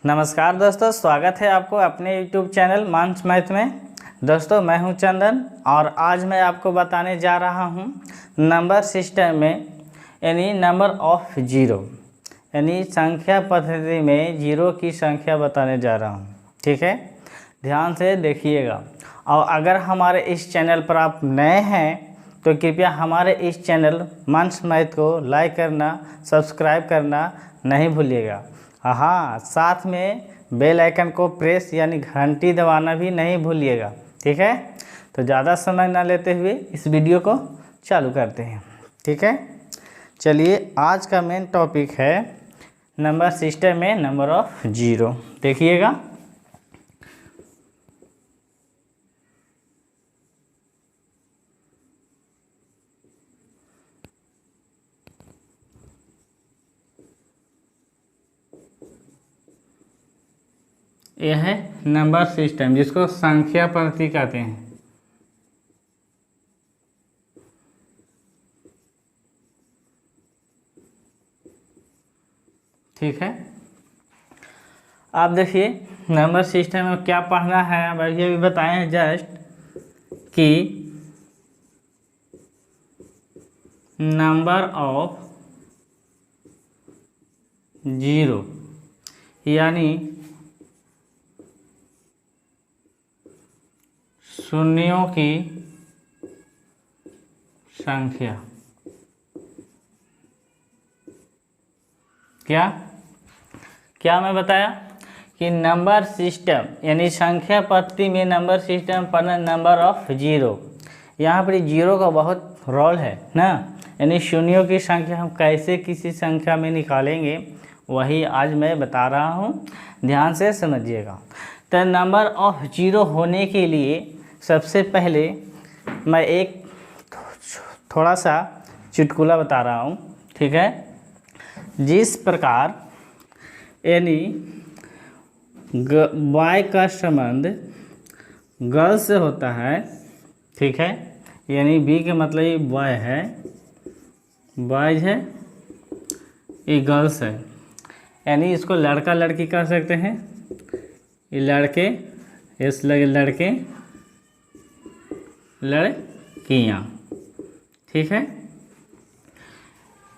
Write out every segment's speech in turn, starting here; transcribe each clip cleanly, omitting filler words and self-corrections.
नमस्कार दोस्तों, स्वागत है आपको अपने YouTube चैनल मानस मैथ में। दोस्तों मैं हूं चंदन और आज मैं आपको बताने जा रहा हूं नंबर सिस्टम में यानी नंबर ऑफ जीरो यानी संख्या पद्धति में जीरो की संख्या बताने जा रहा हूं। ठीक है, ध्यान से देखिएगा। और अगर हमारे इस चैनल पर आप नए हैं तो कृपया हमारे इस चैनल मानस मैथ को लाइक करना, सब्सक्राइब करना नहीं भूलिएगा। हाँ, साथ में बेल आइकन को प्रेस यानी घंटी दबाना भी नहीं भूलिएगा। ठीक है, तो ज़्यादा समय ना लेते हुए इस वीडियो को चालू करते हैं। ठीक है, चलिए आज का मेन टॉपिक है नंबर सिस्टम में नंबर ऑफ जीरो। देखिएगा, यह है नंबर सिस्टम जिसको संख्या पद्धति कहते हैं। ठीक है, आप देखिए नंबर सिस्टम में क्या पढ़ना है। अब ये भी बताएं हैं जस्ट कि नंबर ऑफ जीरो यानी शून्यों की संख्या। क्या मैं बताया कि नंबर सिस्टम यानी संख्या पद्धति में नंबर सिस्टम पढ़ना नंबर ऑफ जीरो। यहाँ पर जीरो का बहुत रोल है ना, यानी शून्यों की संख्या हम कैसे किसी संख्या में निकालेंगे वही आज मैं बता रहा हूँ। ध्यान से समझिएगा। तो नंबर ऑफ जीरो होने के लिए सबसे पहले मैं एक थोड़ा सा चुटकुला बता रहा हूँ। ठीक है, जिस प्रकार यानी बॉय का संबंध गर्ल से होता है। ठीक है, यानी बी के मतलब ये बॉय है, बॉयज है, ये गर्ल्स है, यानी इसको लड़का लड़की कह सकते हैं। ये लड़के, इस लगे लड़के, लड़कियाँ। ठीक है,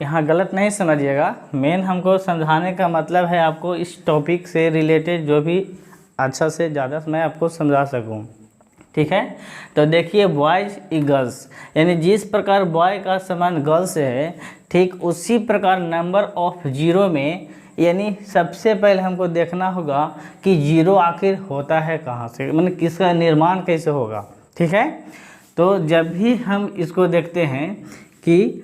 यहाँ गलत नहीं समझिएगा। मेन हमको समझाने का मतलब है आपको इस टॉपिक से रिलेटेड जो भी अच्छा से ज़्यादा मैं आपको समझा सकूँ। ठीक है, तो देखिए बॉयज़ ई गर्ल्स यानी जिस प्रकार बॉय का संबंध गर्ल से है, ठीक उसी प्रकार नंबर ऑफ जीरो में यानी सबसे पहले हमको देखना होगा कि जीरो आखिर होता है कहाँ से, मतलब किसका निर्माण कैसे होगा। ठीक है, तो जब भी हम इसको देखते हैं कि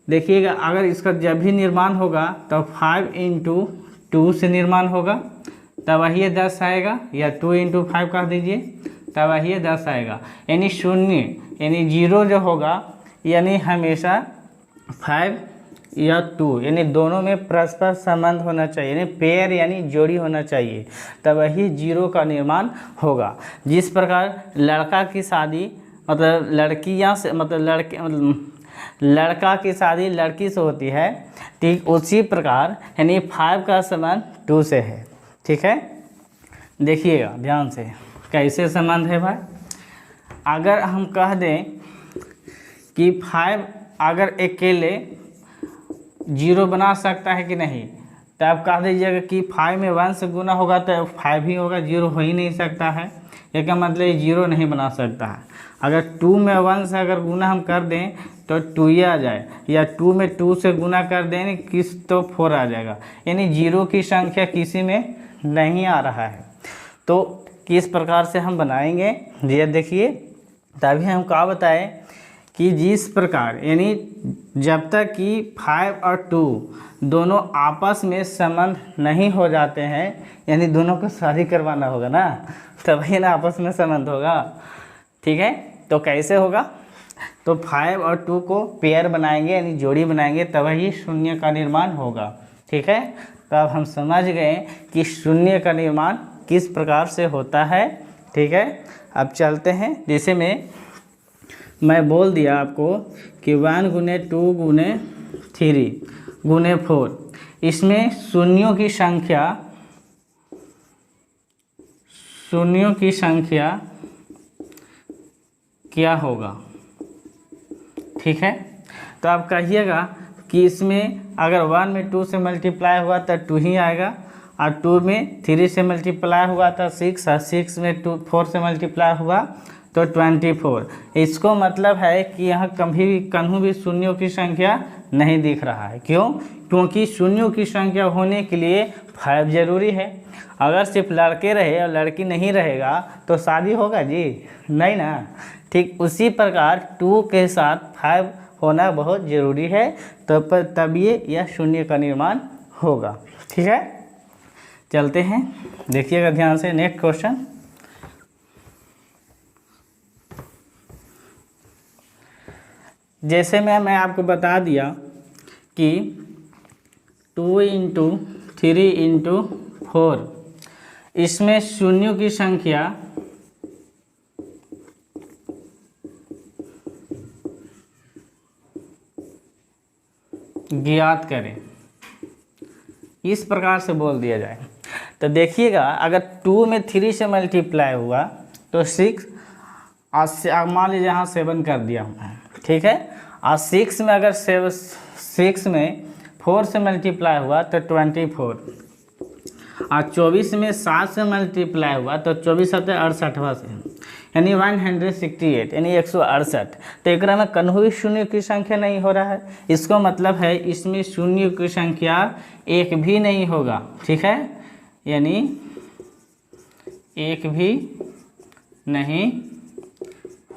देखिएगा, अगर इसका जब भी निर्माण होगा तो 5 × 2 से निर्माण होगा, तब वही 10 आएगा, या 2 × 5 कह दीजिए, तब वही 10 आएगा। यानी शून्य यानी जीरो जो होगा यानी हमेशा 5 या 2 यानी दोनों में परस्पर संबंध होना चाहिए, यानी पेयर यानी जोड़ी होना चाहिए, तब वही जीरो का निर्माण होगा। जिस प्रकार लड़का की शादी मतलब लड़कियां से मतलब लड़का की शादी लड़की से होती है, ठीक उसी प्रकार यानी 5 का संबंध 2 से है। ठीक है, देखिएगा ध्यान से कैसे संबंध है भाई। अगर हम कह दें कि 5 अगर अकेले जीरो बना सकता है कि नहीं, तो आप कह दीजिएगा कि 5 में 1 से गुना होगा तो 5 ही होगा, जीरो हो ही नहीं सकता है। इसका मतलब ये जीरो नहीं बना सकता है। अगर 2 में 1 से अगर गुना हम कर दें तो 2 ही आ जाए, या 2 में 2 से गुना कर दें किस तो 4 आ जाएगा, यानी जीरो की संख्या किसी में नहीं आ रहा है। तो किस प्रकार से हम बनाएंगे ये देखिए। तभी हम क्या बताएं कि जिस प्रकार यानी जब तक कि 5 और 2 दोनों आपस में संबंध नहीं हो जाते हैं, यानी दोनों को शादी करवाना होगा ना, तभी ना आपस में संबंध होगा। ठीक है, तो कैसे होगा, तो 5 और 2 को पेयर बनाएंगे यानी जोड़ी बनाएंगे, तब ही शून्य का निर्माण होगा। ठीक है, तो अब हम समझ गए कि शून्य का निर्माण किस प्रकार से होता है। ठीक है, अब चलते हैं। जैसे मैं बोल दिया आपको कि 1 × 2 × 3 × 4, इसमें शून्यों की संख्या शून्यों की संख्या क्या होगा। ठीक है, तो आप कहिएगा कि इसमें अगर 1 में 2 से मल्टीप्लाई हुआ तो 2 ही आएगा, और 2 में 3 से मल्टीप्लाई हुआ तो 6, और 6 में 4 से मल्टीप्लाई हुआ तो 24। इसको मतलब है कि यहाँ कहीं भी शून्यों की संख्या नहीं दिख रहा है। क्यों? क्योंकि शून्यों की संख्या होने के लिए 5 जरूरी है। अगर सिर्फ लड़के रहे और लड़की नहीं रहेगा तो शादी होगा जी? नहीं ना। ठीक उसी प्रकार 2 के साथ 5 होना बहुत ज़रूरी है, तब ये यह शून्य का निर्माण होगा। ठीक है, चलते हैं, देखिएगा ध्यान से नेक्स्ट क्वेश्चन। जैसे मैं आपको बता दिया कि 2 × 3 × 4 इसमें शून्यों की संख्या ज्ञात करें, इस प्रकार से बोल दिया जाए। तो देखिएगा, अगर 2 में 3 से मल्टीप्लाई हुआ तो 6, मान लीजिए यहाँ 7 कर दिया हूँ। ठीक है, और 6 में अगर 6 में 4 से मल्टीप्लाई हुआ तो 24, और 24 में 7 से मल्टीप्लाई हुआ तो 24 7 68वां से, यानी 168, यानी 168। तो एक में कन्हू भी शून्य की संख्या नहीं हो रहा है। इसको मतलब है इसमें शून्य की संख्या एक भी नहीं होगा। ठीक है, यानी एक भी नहीं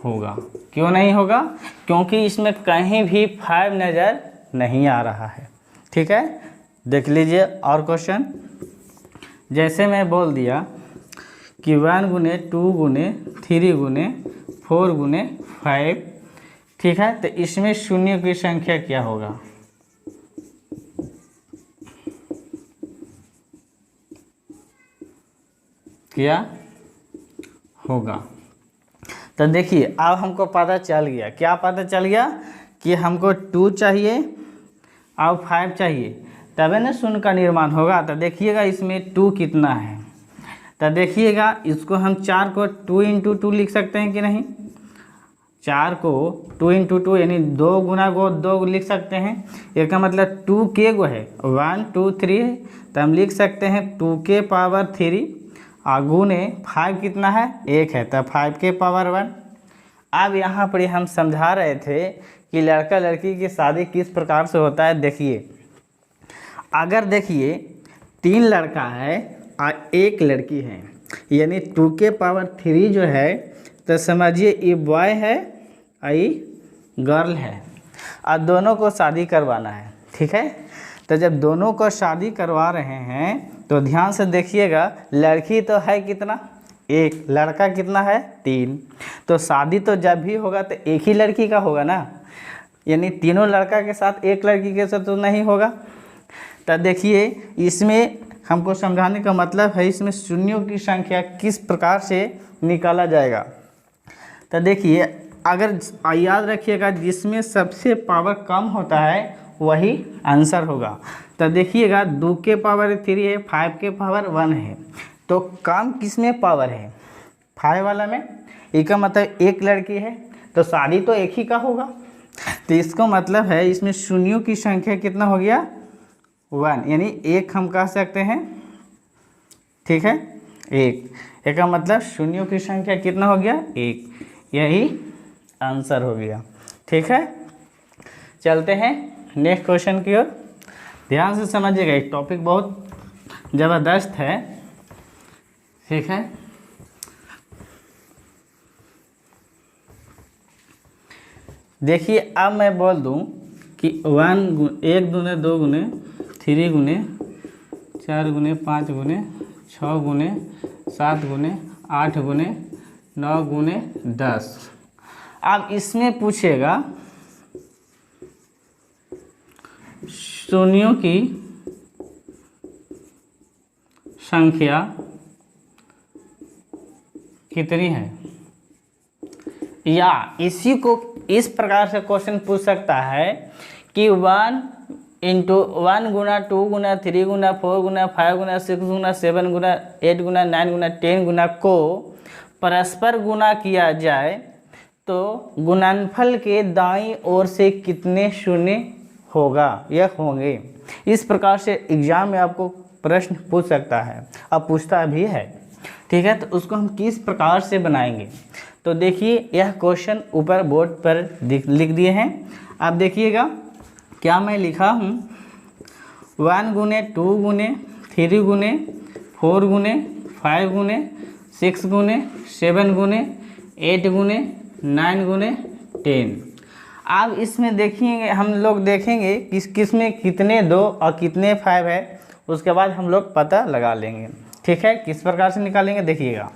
होगा। क्यों नहीं होगा? क्योंकि इसमें कहीं भी 5 नज़र नहीं आ रहा है। ठीक है, देख लीजिए और क्वेश्चन। जैसे मैं बोल दिया कि 1 × 2 × 3 × 4 × 5। ठीक है, तो इसमें शून्य की संख्या क्या होगा? क्या होगा? तो देखिए, अब हमको पता चल गया। क्या पता चल गया? कि हमको 2 चाहिए और 5 चाहिए, तभी ना शून्य का निर्माण होगा। तो देखिएगा इसमें 2 कितना है। तो देखिएगा, इसको हम 4 को 2 × 2 लिख सकते हैं कि नहीं? 4 को 2 × 2 यानी 2 × 2 लिख सकते हैं। इसका मतलब 2 के गो है, 1 2 3 है, तो हम लिख सकते हैं 2 के पावर 3, और गुणे 5 कितना है? 1 है, तो 5 के पावर 1। अब यहाँ पर हम समझा रहे थे कि लड़का लड़की की शादी किस प्रकार से होता है। देखिए, अगर देखिए 3 लड़का है और 1 लड़की है, यानी 2 के पावर 3 जो है, तो समझिए ये बॉय है और ये गर्ल है, और दोनों को शादी करवाना है। ठीक है, तो जब दोनों को शादी करवा रहे हैं तो ध्यान से देखिएगा, लड़की तो है कितना? 1, लड़का कितना है? 3। तो शादी तो जब भी होगा तो एक ही लड़की का होगा ना, यानी तीनों लड़का के साथ एक लड़की के साथ तो नहीं होगा। तो देखिए, इसमें हमको समझाने का मतलब है इसमें शून्यों की संख्या किस प्रकार से निकाला जाएगा। तो देखिए, अगर याद रखिएगा, जिसमें सबसे पावर कम होता है वही आंसर होगा। तो देखिएगा, 2 के पावर 3 है, 5 के पावर 1 है, तो कम किस में पावर है? 5 वाला में। इसका मतलब 1 लड़की है, तो शादी तो एक ही का होगा। तो इसको मतलब है इसमें शून्यों की संख्या कितना हो गया? 1, यानी 1 हम कह सकते हैं। ठीक है, 1। इसका मतलब शून्यों की संख्या कितना हो गया? 1। यही आंसर हो गया। ठीक है, चलते हैं नेक्स्ट क्वेश्चन की ओर। ध्यान से समझिएगा, एक टॉपिक बहुत ज़बरदस्त है। ठीक है, देखिए, अब मैं बोल दूं कि 1 × 2 × 3 × 4 × 5 × 6 × 7 × 8 × 9 × 10। अब इसमें पूछेगा शून्यों की संख्या कितनी है, या इसी को इस प्रकार से क्वेश्चन पूछ सकता है कि 1 इंटू 1 गुना 2 गुना 3 गुना 4 गुना 5 गुना 6 गुना 7 गुना 8 गुना 9 गुना 10 गुना को परस्पर गुना किया जाए तो गुणनफल के दाईं ओर से कितने शून्य होगा या होंगे। इस प्रकार से एग्जाम में आपको प्रश्न पूछ सकता है, अब पूछता भी है। ठीक है, तो उसको हम किस प्रकार से बनाएंगे, तो देखिए यह क्वेश्चन ऊपर बोर्ड पर लिख दिए हैं। आप देखिएगा क्या मैं लिखा हूँ, 1 गुने 2 गुने 3 गुने 4 गुने 5 गुने 6 गुने 7 गुने 8 गुने 9 गुने 10। अब इसमें देखिए हम लोग देखेंगे किस में कितने 2 और कितने 5 है, उसके बाद हम लोग पता लगा लेंगे। ठीक है, किस प्रकार से निकालेंगे देखिएगा।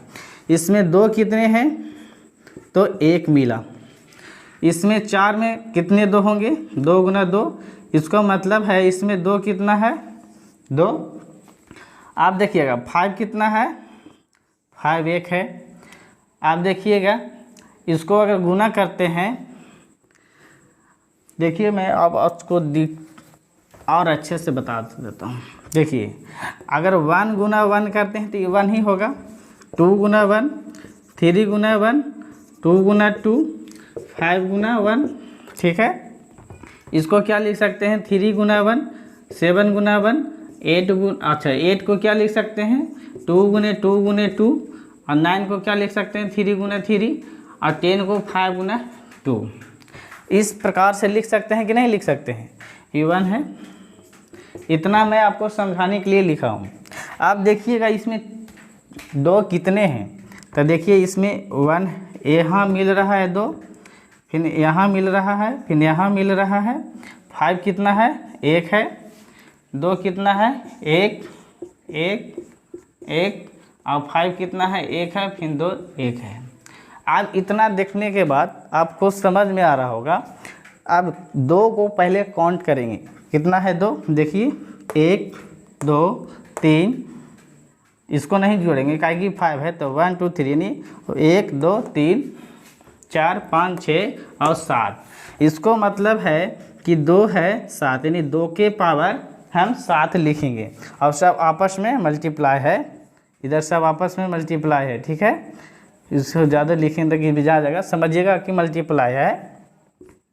इसमें 2 कितने हैं, तो 1 मिला। इसमें 4 में कितने 2 होंगे, 2 गुना 2, इसका मतलब है इसमें 2 कितना है, 2। आप देखिएगा 5 कितना है, 5 1 है। आप देखिएगा इसको अगर गुना करते हैं, देखिए मैं अब उसको और अच्छे से बता देता हूँ। देखिए अगर 1 गुना 1 करते हैं तो ये 1 ही होगा, 2 गुना 1, 3 गुना 1, 2 गुना 2, 5 गुना 1। ठीक है, इसको क्या लिख सकते हैं, 3 गुना 1, 7 गुना 1, 8 को क्या लिख सकते हैं, 2 गुने 2 गुने 2, और 9 को क्या लिख सकते हैं, 3 गुना 3, और 10 को 5 गुना 2। इस प्रकार से लिख सकते हैं कि नहीं लिख सकते हैं, ये 1 है। इतना मैं आपको समझाने के लिए लिखा हूँ। आप देखिएगा इसमें 2 कितने हैं, तो देखिए इसमें 1 यहाँ मिल रहा है 2, फिर यहाँ मिल रहा है, फिर यहाँ मिल रहा है। 5 कितना है, 1 है। 2 कितना है, 1 1 1, और 5 कितना है, 1 है, फिर 2 1 है। अब इतना देखने के बाद आपको समझ में आ रहा होगा। अब 2 को पहले काउंट करेंगे, कितना है 2, देखिए 1 2 3, इसको नहीं जोड़ेंगे काहे कि 5 है, तो 1 2 3 यानी 1 2 3 4 5 6 और 7। इसको मतलब है कि 2 है 7, यानी 2 के पावर हम 7 लिखेंगे, और सब आपस में मल्टीप्लाई है, इधर सब आपस में मल्टीप्लाई है। ठीक है, इसको ज़्यादा लिखेंगे तो कि भी जा जाएगा, समझिएगा कि मल्टीप्लाई है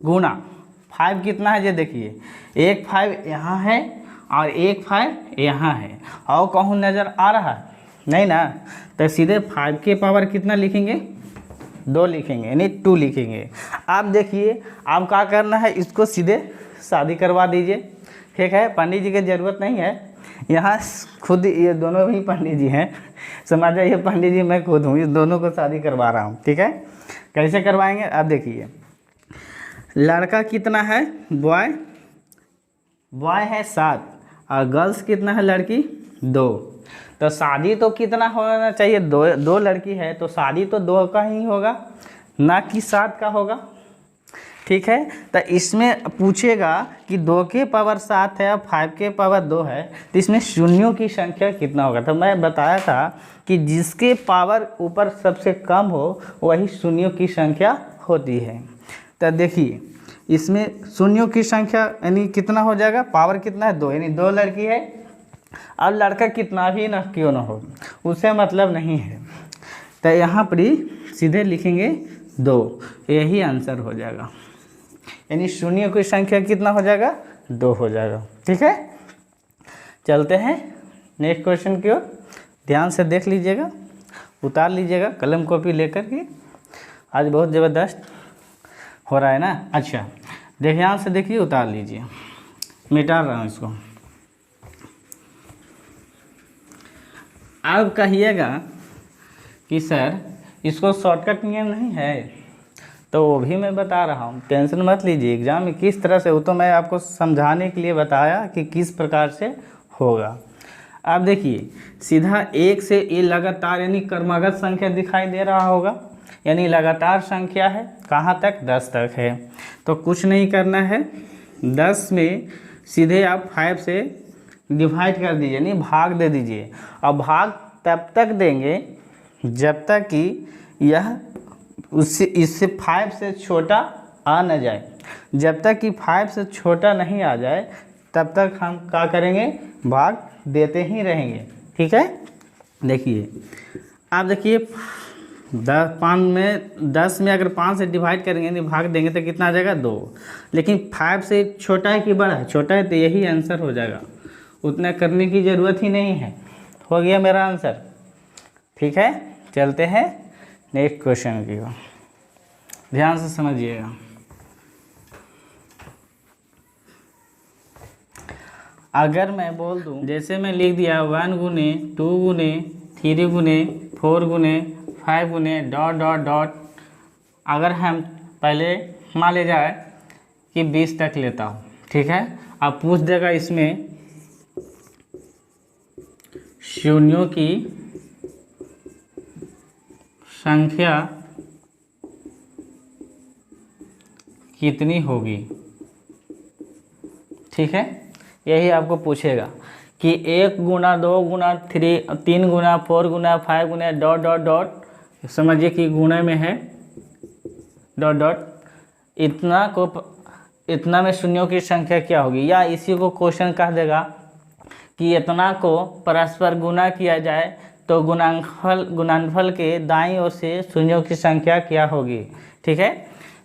गुना। 5 कितना है ये देखिए, 1 5 यहाँ है और 1 5 यहाँ है, और कहूँ नज़र आ रहा है नहीं ना, तो सीधे 5 के पावर कितना लिखेंगे, 2 लिखेंगे, यानी 2 लिखेंगे। आप देखिए आप क्या करना है, इसको सीधे शादी करवा दीजिए। ठीक है, पंडित जी की ज़रूरत नहीं है, यहाँ खुद ये दोनों भी पंडित जी हैं, समझ जाइए पंडित जी मैं खुद हूँ, इस दोनों को शादी करवा रहा हूँ। ठीक है, कैसे करवाएंगे आप देखिए। लड़का कितना है, बॉय है 7, और गर्ल्स कितना है, लड़की 2। तो शादी तो कितना होना चाहिए, 2 लड़की है, तो शादी तो 2 का ही होगा, ना कि 7 का होगा। ठीक है, तो इसमें पूछेगा कि 2 के पावर 7 है और 5 के पावर 2 है, तो इसमें शून्यों की संख्या कितना होगा। तो मैं बताया था कि जिसके पावर ऊपर सबसे कम हो वही शून्यों की संख्या होती है। तो देखिए इसमें शून्यों की संख्या यानी कितना हो जाएगा, पावर कितना है 2, यानी 2 लड़की है। अब लड़का कितना भी ना क्यों ना हो, उससे मतलब नहीं है, तो यहाँ पर ही सीधे लिखेंगे 2, यही आंसर हो जाएगा, यानी शून्य की संख्या कितना हो जाएगा, 2 हो जाएगा। ठीक है, चलते हैं नेक्स्ट क्वेश्चन की ओर। ध्यान से देख लीजिएगा, उतार लीजिएगा कलम कॉपी लेकर के, आज बहुत ज़बरदस्त हो रहा है ना। अच्छा ध्यान से देखिए, उतार लीजिए, मिटा रहा हूँ इसको। अब कहिएगा कि सर इसको शॉर्टकट नियम नहीं है, तो वो भी मैं बता रहा हूँ, टेंशन मत लीजिए। एग्ज़ाम में किस तरह से, वो तो मैं आपको समझाने के लिए बताया कि किस प्रकार से होगा। अब देखिए सीधा 1 से ये लगातार यानी क्रमागत संख्या दिखाई दे रहा होगा, यानी लगातार संख्या है, कहाँ तक, 10 तक है। तो कुछ नहीं करना है, 10 में सीधे आप 5 से डिवाइड कर दीजिए, यानी भाग दे दीजिए। और भाग तब तक देंगे जब तक कि यह इससे 5 से छोटा आ न जाए। जब तक कि 5 से छोटा नहीं आ जाए तब तक हम क्या करेंगे, भाग देते ही रहेंगे। ठीक है, देखिए आप देखिए 10 में अगर 5 से डिवाइड करेंगे तो भाग देंगे तो कितना आ जाएगा 2। लेकिन 5 से छोटा है कि बड़ा है, छोटा है तो यही आंसर हो जाएगा, उतना करने की ज़रूरत ही नहीं है। हो गया मेरा आंसर। ठीक है, चलते हैं नेक्स्ट क्वेश्चन की ओर, ध्यान से समझिएगा। अगर मैं बोल दूं, जैसे मैं लिख दिया 1 गुने 2 गुने 3 गुने 4 गुने 5 गुने डॉट डॉट डॉट, अगर हम पहले मान ले जाए कि 20 तक लेता हूँ। ठीक है, अब पूछ देगा इसमें शून्यों की संख्या कितनी होगी। ठीक है, यही आपको पूछेगा कि 1 गुना 2 गुना 3 गुना 4 गुना 5 गुना डॉट डॉट डॉट, समझिए कि गुणे में है डॉट डॉट, इतना में शून्यों की संख्या क्या होगी। या इसी को क्वेश्चन कह देगा कि इतना को परस्पर गुना किया जाए तो गुणनफल के दाईं ओर से शून्यों की संख्या क्या होगी। ठीक है,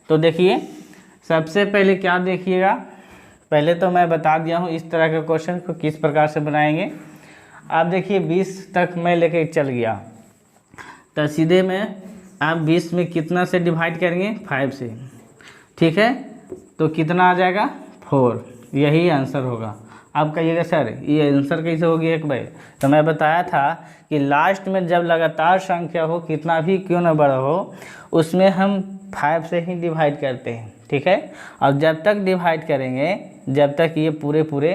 तो देखिए सबसे पहले क्या देखिएगा, पहले तो मैं बता दिया हूँ इस तरह के क्वेश्चन को किस प्रकार से बनाएंगे। आप देखिए 20 तक मैं लेके चल गया, तो सीधे में आप 20 में कितना से डिवाइड करेंगे, 5 से। ठीक है, तो कितना आ जाएगा 4, यही आंसर होगा। आप कहिएगा सर ये आंसर कैसे होगी एक बार, तो मैं बताया था कि लास्ट में जब लगातार संख्या हो, कितना भी क्यों ना बड़ा हो, उसमें हम 5 से ही डिवाइड करते हैं। ठीक है, और जब तक डिवाइड करेंगे जब तक ये पूरे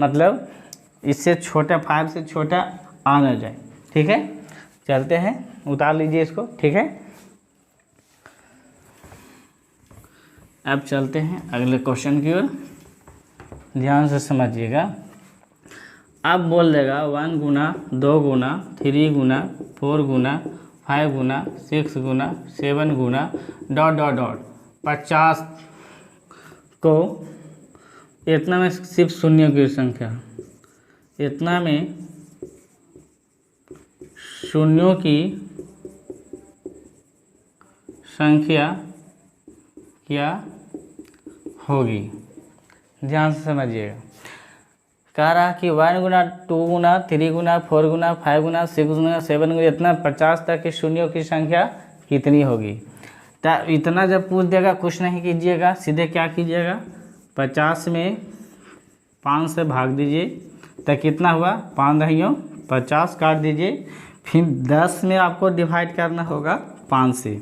मतलब इससे छोटा 5 से छोटा आ ना जाए। ठीक है, चलते हैं, उतार लीजिए इसको। ठीक है, अब चलते हैं अगले क्वेश्चन की ओर, ध्यान से समझिएगा। अब बोल देगा 1 गुना 2 गुना 3 गुना 4 गुना 5 गुना 6 गुना 7 गुना डॉट डॉट डॉट 50 को, इतना में सिर्फ शून्यों की संख्या, इतना में शून्यों की संख्या क्या होगी। ध्यान से समझिएगा, कह रहा कि 1 गुना 2 गुना 3 गुना 4 गुना 5 गुना 6 गुना 7 गुना इतना 50 तक के शून्यों की संख्या कितनी होगी। तो इतना जब पूछ देगा कुछ नहीं कीजिएगा, सीधे क्या कीजिएगा, 50 में 5 से भाग दीजिए तो कितना हुआ, 5 दहियों 50 काट दीजिए, फिर 10 में आपको डिवाइड करना होगा 5 से।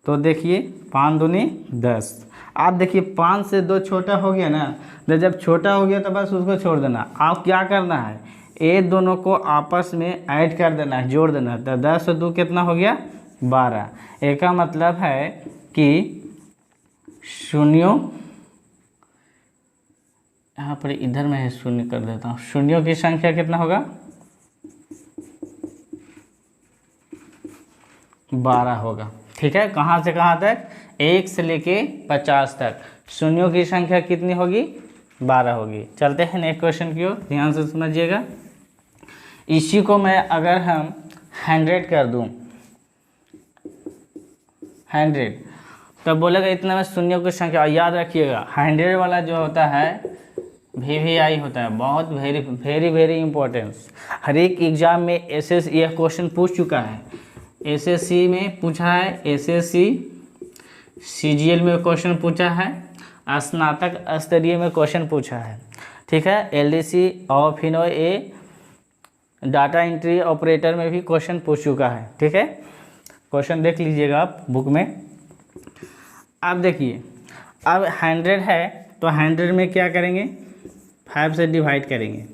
तो देखिए 5 दूनी 10। आप देखिए 5 से 2 छोटा हो गया ना, तो जब छोटा हो गया तो बस उसको छोड़ देना। आप क्या करना है, ये दोनों को आपस में ऐड कर देना है, जोड़ देना है। तो 10 से 2 कितना हो गया, 12। एक का मतलब है कि शून्यों, यहाँ पर इधर में है शून्य कर देता हूँ, शून्यों की संख्या कितना होगा, 12 होगा। ठीक है, कहाँ से कहाँ तक, 1 से लेके 50 तक शून्यों की संख्या कितनी होगी, 12 होगी। चलते हैं नेक्स्ट क्वेश्चन की ओर, ध्यान से समझिएगा। इसी को मैं अगर हम 100 कर दूं, 100, तब बोलेगा इतना में शून्यों की संख्या। याद रखिएगा 100 वाला जो होता है VVI होता है, बहुत वेरी इंपॉर्टेंस। हर एक एग्जाम में एसएससी यह क्वेश्चन पूछ चुका है, एसएससी में पूछा है, एसएससी CGL में क्वेश्चन पूछा है, स्नातक स्तरीय में क्वेश्चन पूछा है। ठीक है, LDC और फिनो ए डाटा एंट्री ऑपरेटर में भी क्वेश्चन पूछ चुका है। ठीक है, क्वेश्चन देख लीजिएगा आप बुक में। अब देखिए, अब 100 है तो 100 में क्या करेंगे, 5 से डिवाइड करेंगे।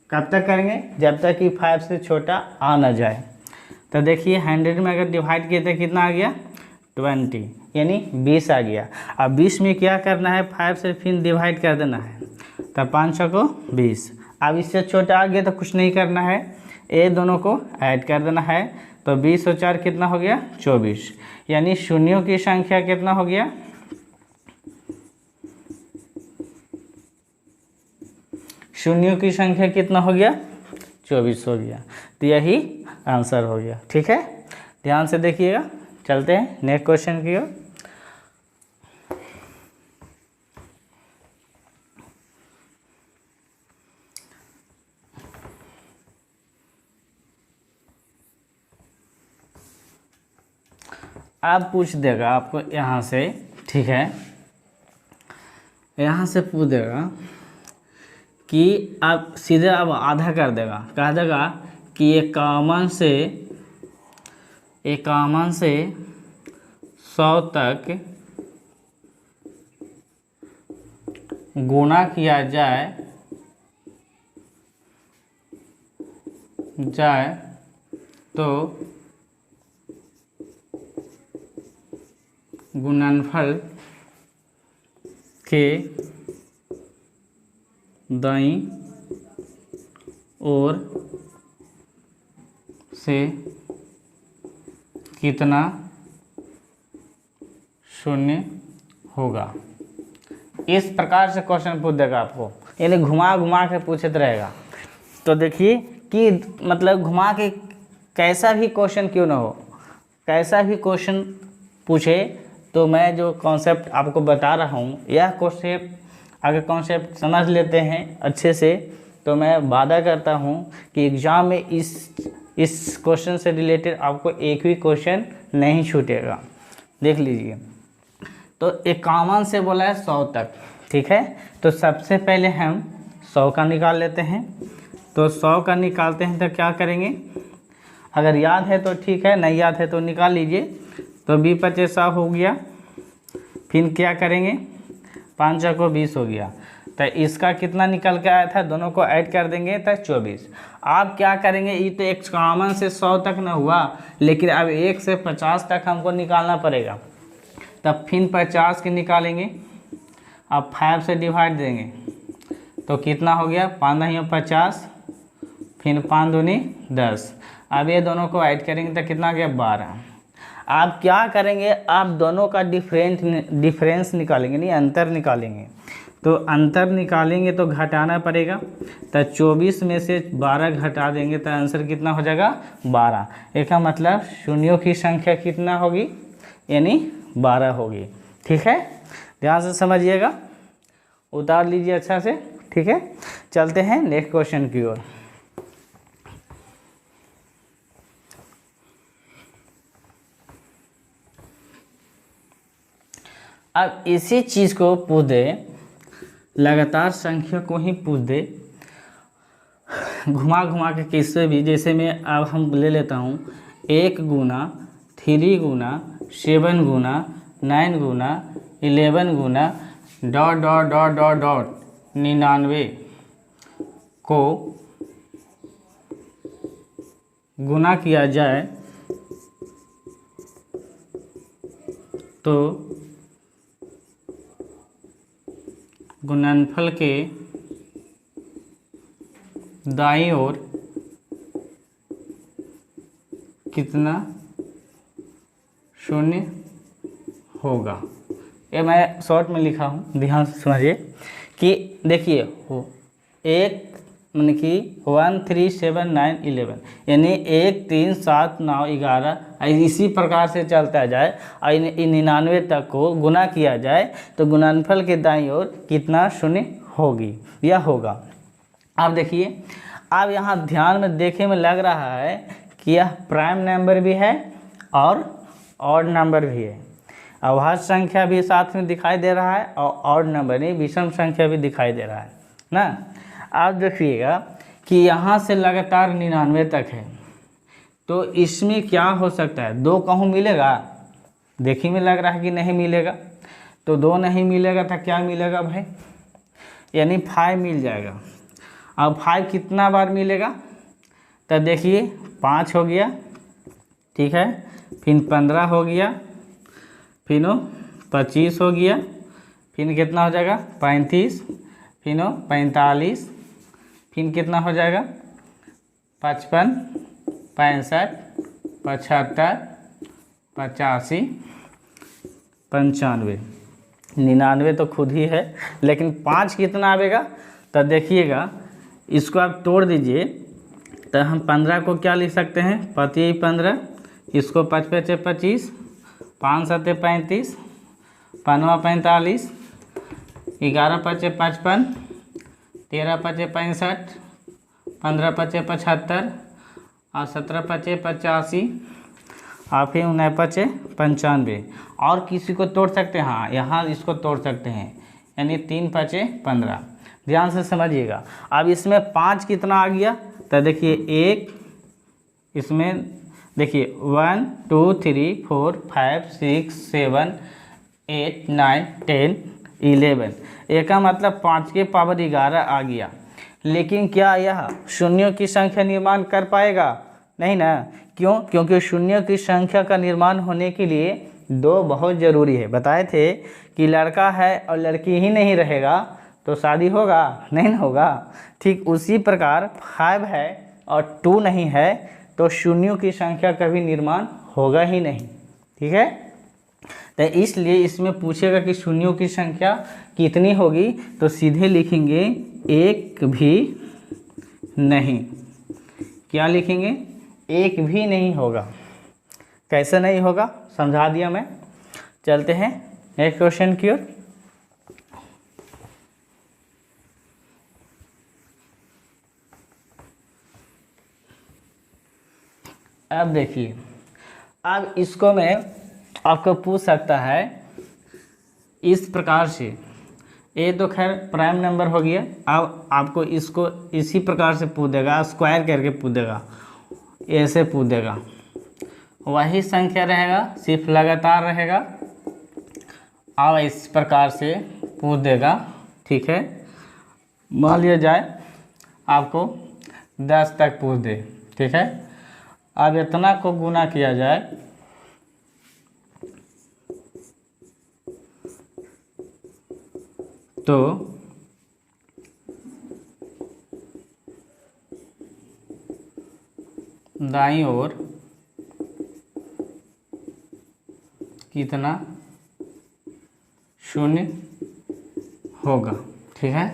कब तक करेंगे, जब तक कि 5 से छोटा आ ना जाए। तो देखिए 100 में अगर डिवाइड किए तो कितना आ गया, 20, यानी 20 आ गया। अब 20 में क्या करना है, 5 से फिर डिवाइड कर देना है, तब 5 को 20। अब इससे छोटा आ गया तो कुछ नहीं करना है, ये दोनों को ऐड कर देना है। तो 20 और 4 कितना हो गया, 24, यानी शून्यों की संख्या कितना हो गया, शून्यों की संख्या कितना हो गया, 24 हो गया। तो यही आंसर हो गया। ठीक है, ध्यान से देखिएगा। चलते हैं नेक्स्ट क्वेश्चन की ओर। अब पूछ देगा आपको यहाँ से, ठीक है, यहाँ से पूछ देगा कि आप सीधे अब आधा कर देगा, कह देगा कि इक्यावन से 100 तक गुणा किया जाए तो गुणनफल के दाईं ओर से कितना शून्य होगा। इस प्रकार से क्वेश्चन पूछ देगा आपको, यानी घुमा घुमा के पूछते रहेगा। तो देखिए कि मतलब घुमा के कैसा भी क्वेश्चन क्यों ना हो, कैसा भी क्वेश्चन पूछे, तो मैं जो कॉन्सेप्ट आपको बता रहा हूँ, यह कॉन्सेप्ट अगर कॉन्सेप्ट समझ लेते हैं अच्छे से, तो मैं वादा करता हूँ कि एग्ज़ाम में इस क्वेश्चन से रिलेटेड आपको एक भी क्वेश्चन नहीं छूटेगा। देख लीजिए, तो 51 से बोला है 100 तक, ठीक है। तो सबसे पहले हम 100 का निकाल लेते हैं। तो 100 का निकालते हैं तो क्या करेंगे, अगर याद है तो ठीक है, नहीं याद है तो निकाल लीजिए। तो 20×5 हो गया, फिर क्या करेंगे, 5 को 20 हो गया। तो इसका कितना निकल के आया था, दोनों को ऐड कर देंगे तो 24। आप क्या करेंगे, ये तो 51 से 100 तक ना हुआ, लेकिन अब 1 से 50 तक हमको निकालना पड़ेगा। तब फिर 50 के निकालेंगे, अब 5 से डिवाइड देंगे तो कितना हो गया, 5 नहीं 50, फिर 5 दूनी 10। अब ये दोनों को ऐड करेंगे तो कितना गया, 12। आप क्या करेंगे, आप दोनों का डिफरेंस निकालेंगे, नहीं अंतर निकालेंगे। तो अंतर निकालेंगे तो घटाना पड़ेगा, तो 24 में से 12 घटा देंगे तो आंसर कितना हो जाएगा, 12। इसका मतलब शून्यों की संख्या कितना होगी, यानी 12 होगी। ठीक है, ध्यान से समझिएगा, उतार लीजिए अच्छा से। ठीक है, चलते हैं नेक्स्ट क्वेश्चन की ओर। अब इसी चीज़ को पूछ दे, लगातार संख्या को ही पूछ दे, घुमा घुमा के किससे भी, जैसे मैं अब हम ले लेता हूँ 1 गुना 3 गुना 7 गुना 9 गुना 11 गुना ... 99 को गुना किया जाए तो गुणनफल के दाईं ओर कितना शून्य होगा। ये मैं शॉर्ट में लिखा हूँ, ध्यान से समझिए कि देखिए हो 1 यानी कि 1 3 7 9 11, यानी 1 3 7 9 11, इसी प्रकार से चलता जाए और 99 तक को गुना किया जाए तो गुणनफल के दाईं ओर कितना शून्य होगी या होगा। अब देखिए, अब यहाँ ध्यान में देखे में लग रहा है कि यह प्राइम नंबर भी है और ऑड नंबर भी है, अभाज्य संख्या भी साथ में दिखाई दे रहा है और ऑड नंबर नहीं विषम संख्या भी दिखाई दे रहा है ना। आप देखिएगा कि यहाँ से लगातार 99 तक है, तो इसमें क्या हो सकता है, 2 कहूँ मिलेगा, देखने में लग रहा है कि नहीं मिलेगा। तो 2 नहीं मिलेगा तो क्या मिलेगा भाई, यानी 5 मिल जाएगा। अब 5 कितना बार मिलेगा, तो देखिए 5 हो गया, ठीक है, फिर 15 हो गया, फिर 25 हो गया, फिर कितना हो जाएगा 35, फिर 45, फिर कितना हो जाएगा 55, 65, 75, 85, 95, 99 तो खुद ही है, लेकिन 5 कितना आएगा, तो देखिएगा इसको आप तोड़ दीजिए तो हम 15 को क्या लिख सकते हैं, 15, इसको 5 पचे 25, 5 सत्ते 35, 5वां 45, 11 पचे 55, 13 पचे 65, 15 पचे 75 और 17 पचे 85 और फिर 19 पचे 95। और किसी को तोड़ सकते हैं, हाँ यहाँ इसको तोड़ सकते हैं, यानी 3 पचे 15। ध्यान से समझिएगा। अब इसमें 5 कितना आ गया, तो देखिए 1, इसमें देखिए 1 2 3 4 5 6 7 8 9 10 11। एक का मतलब 5 के पावर 11 आ गया। लेकिन क्या यह शून्यों की संख्या निर्माण कर पाएगा? नहीं ना। क्यों? क्योंकि शून्यों की संख्या का निर्माण होने के लिए 2 बहुत ज़रूरी है। बताए थे कि लड़का है और लड़की ही नहीं रहेगा तो शादी होगा? नहीं होगा। ठीक उसी प्रकार 5 है और 2 नहीं है तो शून्यों की संख्या कभी निर्माण होगा ही नहीं। ठीक है, तो इसलिए इसमें पूछेगा कि शून्यों की संख्या कितनी होगी, तो सीधे लिखेंगे 1 भी नहीं। क्या लिखेंगे? 1 भी नहीं होगा। कैसे नहीं होगा समझा दिया मैं। चलते हैं नेक्स्ट क्वेश्चन की ओर। अब देखिए, अब इसको मैं आपको पूछ सकता है इस प्रकार से। ये तो खैर प्राइम नंबर हो गया। अब आपको इसको इसी प्रकार से पूछ देगा, स्क्वायर करके पूछ देगा, ऐसे पूछ देगा। वही संख्या रहेगा, सिर्फ लगातार रहेगा। अब इस प्रकार से पूछ देगा। ठीक है, मान लिया जाए आपको 10 तक पूछ दे। ठीक है, अब इतना को गुना किया जाए तो दाईं ओर कितना शून्य होगा। ठीक है,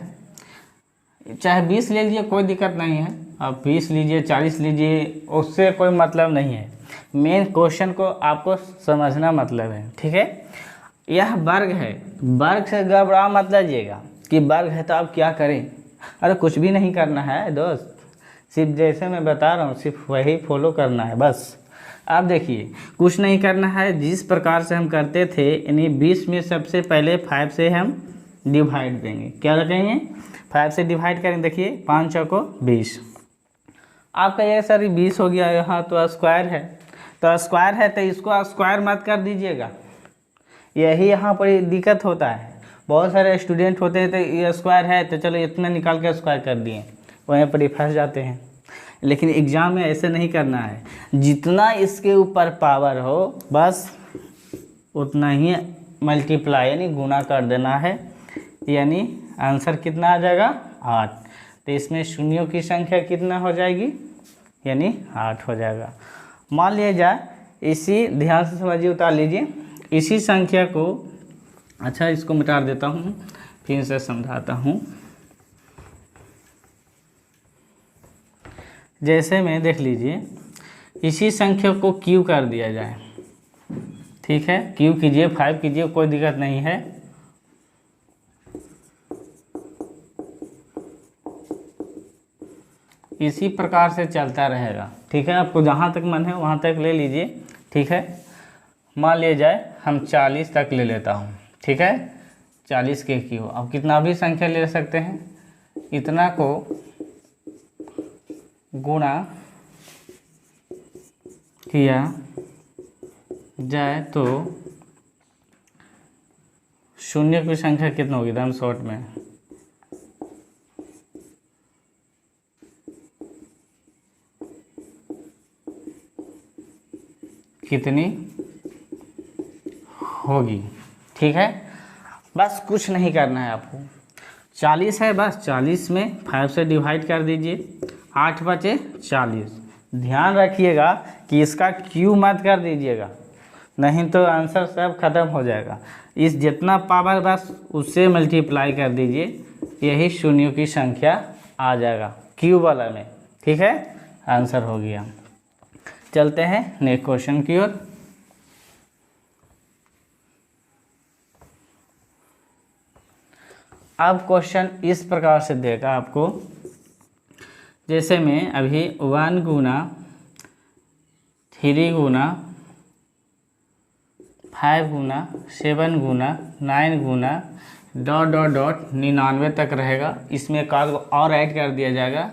चाहे 20 ले लीजिए, कोई दिक्कत नहीं है। आप 20 लीजिए, 40 लीजिए, उससे कोई मतलब नहीं है। मेन क्वेश्चन को आपको समझना मतलब है। ठीक है, यह वर्ग है, वर्ग से गड़बड़ा मत लीजिएगा कि वर्ग है तो आप क्या करें। अरे कुछ भी नहीं करना है दोस्त, सिर्फ जैसे मैं बता रहा हूँ सिर्फ वही फॉलो करना है बस। अब देखिए, कुछ नहीं करना है, जिस प्रकार से हम करते थे, यानी 20 में सबसे पहले 5 से हम डिवाइड देंगे। क्या रखेंगे? 5 से डिवाइड करेंगे। देखिए 5 चौको 20। आपका ये सर 20 हो गया, यहाँ तो स्क्वायर है, तो स्क्वायर है तो इसको स्क्वायर मत कर दीजिएगा। यही यहाँ पर दिक्कत होता है। बहुत सारे स्टूडेंट होते हैं तो ये स्क्वायर है तो चलो इतना निकाल के स्क्वायर कर दिए, वहीं पर ही फंस जाते हैं। लेकिन एग्ज़ाम में ऐसे नहीं करना है। जितना इसके ऊपर पावर हो बस उतना ही मल्टीप्लाई यानी गुना कर देना है, यानी आंसर कितना आ जाएगा? 8। तो इसमें शून्यों की संख्या कितना हो जाएगी? यानी 8 हो जाएगा। मान लिया जाए, इसी ध्यान से समझिए, उतार लीजिए इसी संख्या को। अच्छा, इसको मिटा देता हूँ, फिर से समझाता हूँ। जैसे में देख लीजिए, इसी संख्या को क्यू कर दिया जाए। ठीक है, क्यू कीजिए, 5 कीजिए, कोई दिक्कत नहीं है। इसी प्रकार से चलता रहेगा। ठीक है, आपको जहाँ तक मन है वहाँ तक ले लीजिए। ठीक है, मान लिया जाए हम 40 तक ले लेता हूँ। ठीक है, 40 के क्यू। अब कितना भी संख्या ले सकते हैं, इतना को गुणा किया जाए तो शून्य की संख्या कितना होगी? एकदम शॉर्ट में कितनी होगी? ठीक है, बस कुछ नहीं करना है आपको। 40 है, बस 40 में 5 से डिवाइड कर दीजिए, 8 बचे 40। ध्यान रखिएगा कि इसका क्यू मत कर दीजिएगा, नहीं तो आंसर सब खत्म हो जाएगा। इस जितना पावर बस उससे मल्टीप्लाई कर दीजिए, यही शून्यों की संख्या आ जाएगा क्यूब वाला में। ठीक है, आंसर हो गया। चलते हैं नेक्स्ट क्वेश्चन की ओर। अब क्वेश्चन इस प्रकार से देगा आपको, जैसे में अभी 1 गुना 3 गुना 5 गुना 7 गुना 9 गुना डॉट डॉट डॉट 99 तक रहेगा। इसमें एक आध और ऐड कर दिया जाएगा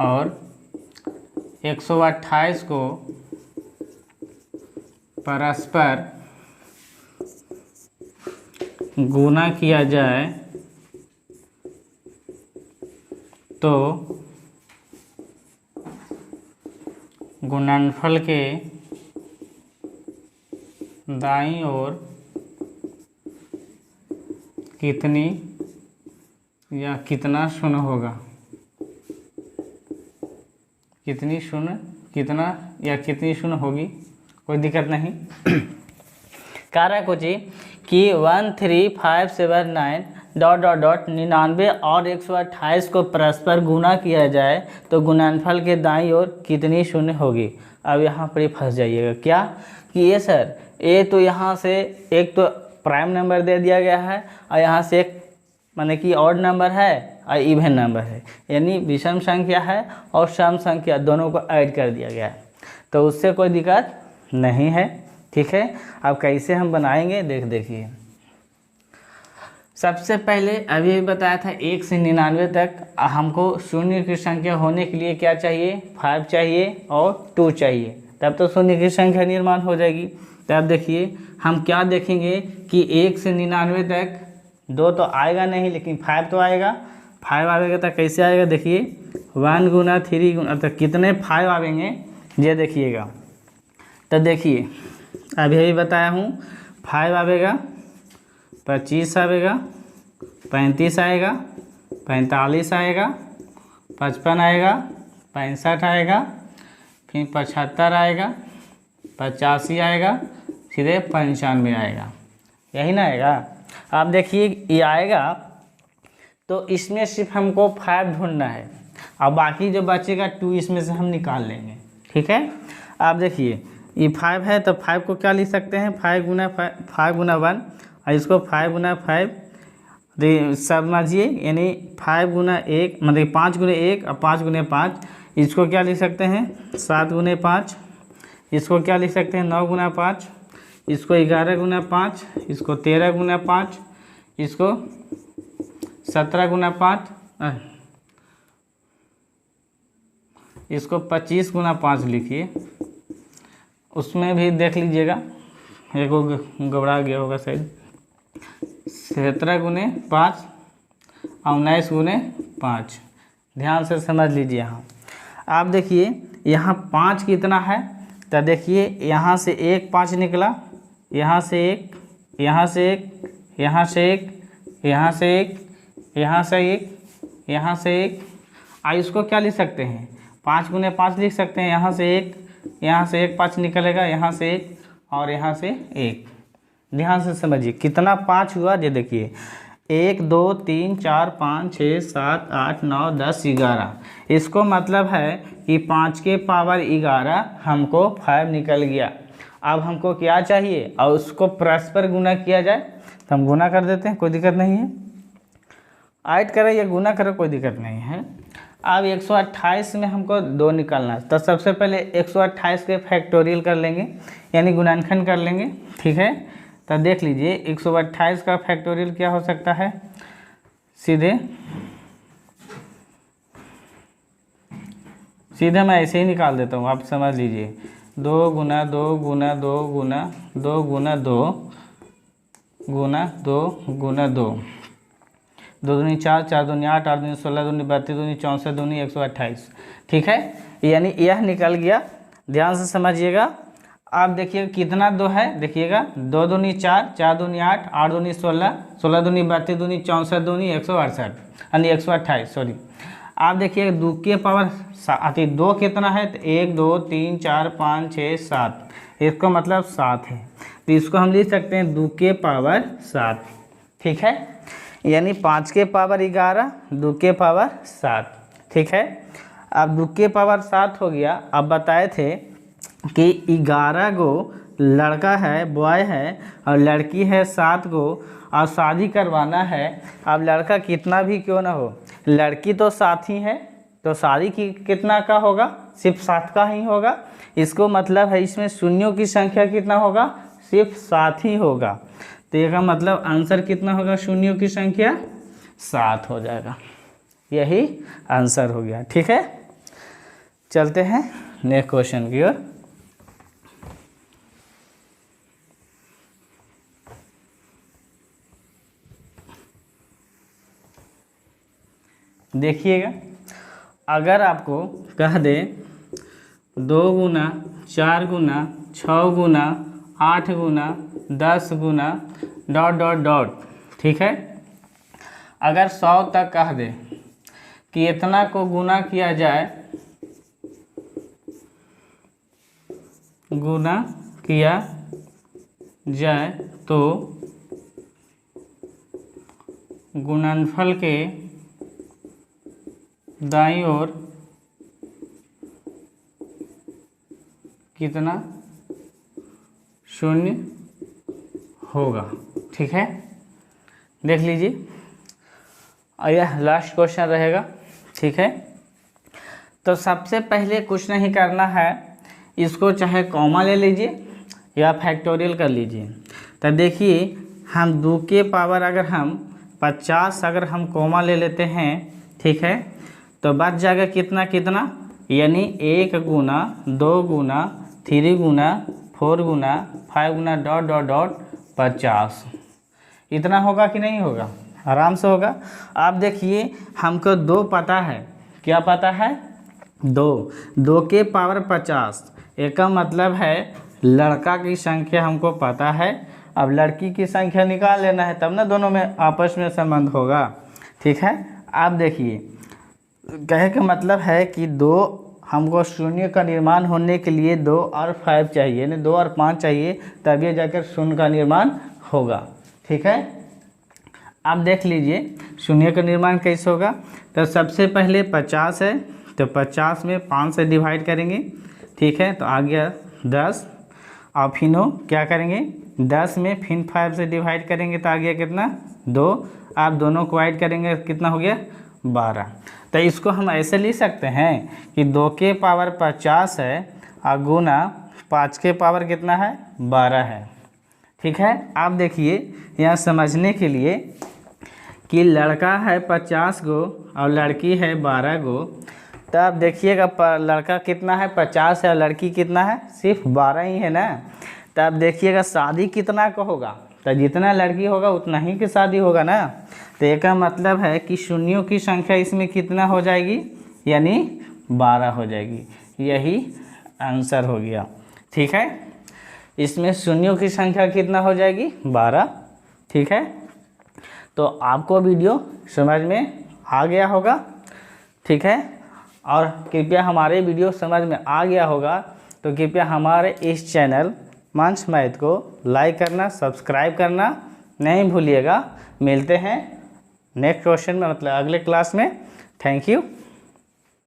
और 128 को परस्पर गुना किया जाए तो गुणनफल के दाईं ओर कितनी या कितना शून्य होगा, कितनी शून्य, कितना या कितनी शून्य होगी, कोई दिक्कत नहीं। कह रहा है कुछ ही कि 1 3 5 7 9 डॉट डॉट डॉट 99 और 128 को परस्पर गुना किया जाए तो गुणनफल के दाईं ओर कितनी शून्य होगी। अब यहाँ पर ही फंस जाइएगा क्या कि ये सर ये तो यहाँ से एक तो प्राइम नंबर दे दिया गया है और यहाँ से एक माने कि ऑड नंबर है और इवन नंबर है, यानी विषम संख्या है और सम संख्या दोनों को ऐड कर दिया गया है, तो उससे कोई दिक्कत नहीं है। ठीक है, अब कैसे हम बनाएंगे देखिए। सबसे पहले अभी बताया था 1 से 99 तक हमको शून्य की संख्या होने के लिए क्या चाहिए, 5 चाहिए और 2 चाहिए, तब तो शून्य की संख्या निर्माण हो जाएगी। तब देखिए हम क्या देखेंगे कि 1 से 99 तक 2 तो आएगा नहीं, लेकिन 5 तो आएगा। 5 आएगा तो कैसे आएगा, देखिए 1 गुना 3 गुना तक कितने 5 आएंगे ये देखिएगा। तो देखिए अभी बताया हूँ 5 आएगा, 25 आएगा, 35 आएगा, 45 आएगा, 55 आएगा, 65 आएगा, फिर 75 आएगा, 85 आएगा, सीधे 95 आएगा, यही ना आएगा। आप देखिए ये आएगा तो इसमें सिर्फ हमको 5 ढूंढना है और बाकी जो बचेगा 2 इसमें से हम निकाल लेंगे। ठीक है, आप देखिए ये 5 है तो 5 को क्या लिख सकते हैं, 5 गुना 1 और इसको 5 गुना 5 समझिए, यानी 5 गुना 1 मतलब 5 गुना 1 और 5 गुना 5, इसको क्या लिख सकते हैं 7 गुना 5, इसको क्या लिख सकते हैं 9 गुना 5, इसको 11 गुना 5, इसको 13 गुना 5, इसको 17 गुना 5, इसको 25 गुना 5 लिखिए। उसमें भी देख लीजिएगा, एक घबरा गया होगा शायद, 17 गुने 5 और 19 गुने 5। ध्यान से समझ लीजिए। यहाँ आप देखिए यहाँ 5 कितना है, तो देखिए यहाँ से एक 5 निकला, यहाँ से एक, यहाँ से एक, यहाँ से एक, यहाँ से एक, यहाँ से एक, यहाँ से एक। इसको क्या लिख सकते हैं 5 गुने 5 लिख सकते हैं, यहाँ से एक, यहाँ से एक 5 निकलेगा, यहाँ से एक और यहाँ से एक। ध्यान से समझिए कितना 5 हुआ, ये देखिए 1 2 3 4 5 6 7 8 9 10 11। इसको मतलब है कि 5 के पावर 11 हमको 5 निकल गया। अब हमको क्या चाहिए और उसको परस्पर गुना किया जाए तो हम गुना कर देते हैं, कोई दिक्कत नहीं है। ऐड करें या गुना करें कोई दिक्कत नहीं है। अब 128 में हमको 2 निकालना है, तो सबसे पहले 128 के फैक्टोरियल कर लेंगे, यानी गुणनखंड कर लेंगे। ठीक है, तो देख लीजिए 128 का फैक्टोरियल क्या हो सकता है, सीधे मैं ऐसे ही निकाल देता हूँ, आप समझ लीजिए 2 गुना 2 गुना 2 गुना 2 गुना 2 गुना 2 गुना 2, 2 दूनी 4, 4 दूनी 8, 8 दूनी 16, दूनी 32, दूनी 64, दूनी 128। ठीक है, यानी यह निकल गया। ध्यान से समझिएगा। आप देखिएगा कितना 2 है, देखिएगा 2 दूनी 4, 4 दूनी 8, 8 दूनी 16, 16 दूनी 32, दूनी 64, दूनी 168 यानी 128 सॉरी। आप देखिए 2 के पावर 2 कितना है, तो 1 2 3 4 5 6 7, इसको मतलब 7 है, तो इसको हम लिख सकते हैं 2 के पावर 7। ठीक है, यानी 5 के पावर 11, 2 के पावर 7। ठीक है, अब 2 के पावर 7 हो गया। अब बताए थे कि 11 गो लड़का है, बॉय है, और लड़की है 7 गो, और शादी करवाना है। अब लड़का कितना भी क्यों ना हो, लड़की तो 7 ही है, तो शादी की कितना का होगा, सिर्फ 7 का ही होगा। इसको मतलब है इसमें शून्यों की संख्या कितना होगा, सिर्फ 7 ही होगा। तो इसका मतलब आंसर कितना होगा, शून्यों की संख्या 7 हो जाएगा। यही आंसर हो गया। ठीक है, चलते हैं नेक्स्ट क्वेश्चन की ओर। देखिएगा, अगर आपको कह दे 2 गुना 4 गुना 6 गुना 8 गुना 10 गुना डॉट डॉट डॉट, ठीक है, अगर 100 तक कह दे कि इतना को गुना किया जाए, गुना किया जाए तो गुणनफल के दाईं ओर कितना शून्य होगा। ठीक है, देख लीजिए, और यह लास्ट क्वेश्चन रहेगा। ठीक है, तो सबसे पहले कुछ नहीं करना है, इसको चाहे कॉमा ले लीजिए या फैक्टोरियल कर लीजिए। तो देखिए, हम 2 के पावर अगर हम 50 अगर हम कॉमा ले लेते हैं, ठीक है, तो बच जाएगा कितना कितना, यानी 1 गुना 2 गुना 3 गुना 4 गुना 5 गुना डॉट डॉट डॉट 50। इतना होगा कि नहीं होगा, आराम से होगा। आप देखिए, हमको 2 पता है, क्या पता है, 2 के पावर 50। एक का मतलब है लड़का की संख्या हमको पता है, अब लड़की की संख्या निकाल लेना है, तब ना दोनों में आपस में संबंध होगा। ठीक है, आप देखिए, कहे का मतलब है कि 2 हमको शून्य का निर्माण होने के लिए 2 और 5 चाहिए, यानी 2 और 5 चाहिए, तब ये जाकर शून्य का निर्माण होगा। ठीक है, आप देख लीजिए शून्य का निर्माण कैसे होगा। तो सबसे पहले 50 है, तो 50 में 5 से डिवाइड करेंगे। ठीक है, तो आ गया 10, और फिर क्या करेंगे, 10 में फिर 5 से डिवाइड करेंगे, तो आ गया कितना, 2। आप दोनों को ऐड करेंगे, कितना हो गया, 12। तो इसको हम ऐसे लिख सकते हैं कि 2 के पावर 50 है और गुना 5 के पावर कितना है, 12 है। ठीक है, आप देखिए यहाँ समझने के लिए कि लड़का है 50 गो और लड़की है 12 गो, तो आप देखिएगा लड़का कितना है, 50 है, और लड़की कितना है, सिर्फ 12 ही है ना। तो आप देखिएगा शादी कितना का होगा, तो जितना लड़की होगा उतना ही की शादी होगा ना। तो एक का मतलब है कि शून्यों की संख्या इसमें कितना हो जाएगी, यानी 12 हो जाएगी। यही आंसर हो गया। ठीक है, इसमें शून्यों की संख्या कितना हो जाएगी, 12। ठीक है, तो आपको वीडियो समझ में आ गया होगा। ठीक है, और कृपया हमारे वीडियो समझ में आ गया होगा तो कृपया हमारे इस चैनल मंच मैथ को लाइक करना, सब्सक्राइब करना नहीं भूलिएगा। मिलते हैं नेक्स्ट क्वेश्चन में, मतलब अगले क्लास में। Thank you.